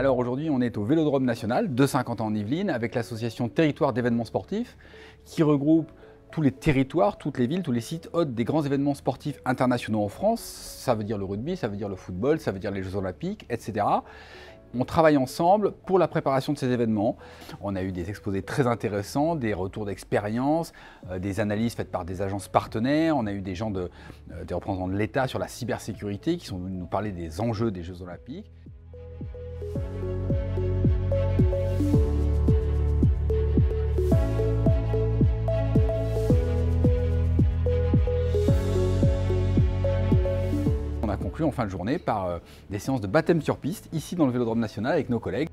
Alors aujourd'hui, on est au Vélodrome national de Saint-Quentin-en-Yvelines avec l'association Territoire d'événements sportifs qui regroupe tous les territoires, toutes les villes, tous les sites hôtes des grands événements sportifs internationaux en France. Ça veut dire le rugby, ça veut dire le football, ça veut dire les Jeux Olympiques, etc. On travaille ensemble pour la préparation de ces événements. On a eu des exposés très intéressants, des retours d'expérience, des analyses faites par des agences partenaires. On a eu des représentants de l'État sur la cybersécurité qui sont venus nous parler des enjeux des Jeux Olympiques. On a conclu en fin de journée par des séances de baptême sur piste, ici dans le Vélodrome national avec nos collègues.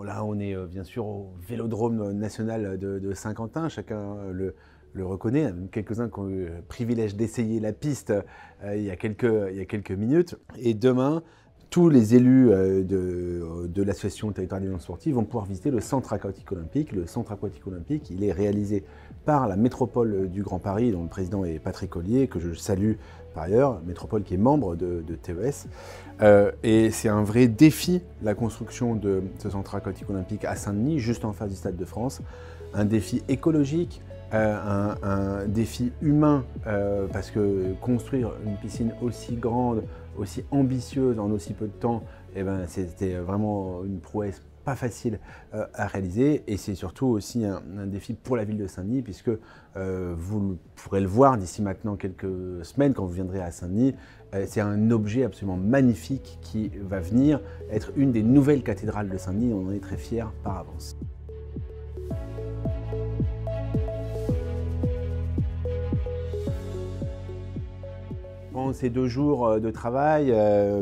Là, on est bien sûr au Vélodrome national de Saint-Quentin. Chacun le reconnaît. Quelques-uns qui ont eu le privilège d'essayer la piste il y a quelques minutes. Et demain, tous les élus de l'association Territoire d'événements sportifs vont pouvoir visiter le centre aquatique olympique. Le centre aquatique olympique, il est réalisé par la métropole du Grand Paris, dont le président est Patrick Ollier, que je salue par ailleurs, métropole qui est membre de TES. Et c'est un vrai défi, la construction de ce centre aquatique olympique à Saint-Denis, juste en face du Stade de France. Un défi écologique, un défi humain, parce que construire une piscine aussi grande, aussi ambitieuse en aussi peu de temps, c'était vraiment une prouesse pas facile à réaliser, et c'est surtout aussi un défi pour la ville de Saint-Denis, puisque vous pourrez le voir d'ici maintenant quelques semaines quand vous viendrez à Saint-Denis, c'est un objet absolument magnifique qui va venir être une des nouvelles cathédrales de Saint-Denis. On en est très fiers par avance. Pendant ces 2 jours de travail,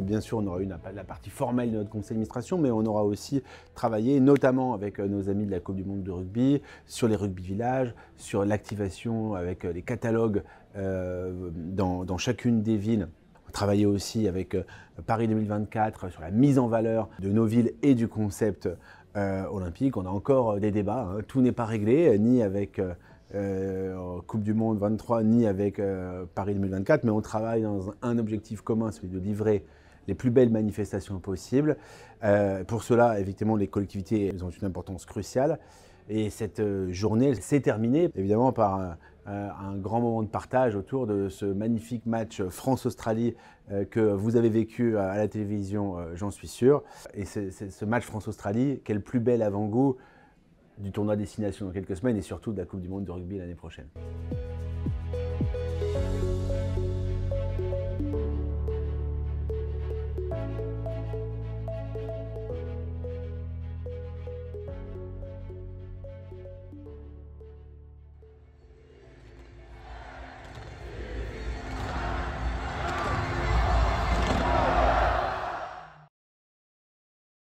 bien sûr, on aura eu la partie formelle de notre conseil d'administration, mais on aura aussi travaillé, notamment avec nos amis de la Coupe du Monde de rugby, sur les rugby villages, sur l'activation avec les catalogues dans chacune des villes. On a travaillé aussi avec Paris 2024 sur la mise en valeur de nos villes et du concept olympique. On a encore des débats, hein. Tout n'est pas réglé, ni avec Coupe du Monde 23, ni avec Paris 2024, mais on travaille dans un objectif commun, celui de livrer les plus belles manifestations possibles. Pour cela, évidemment, les collectivités ont une importance cruciale. Et cette journée s'est terminée, évidemment, par un grand moment de partage autour de ce magnifique match France-Australie que vous avez vécu à la télévision, j'en suis sûr. Et ce match France-Australie, quel plus bel avant-goût du tournoi Destination dans quelques semaines et surtout de la Coupe du Monde de rugby l'année prochaine.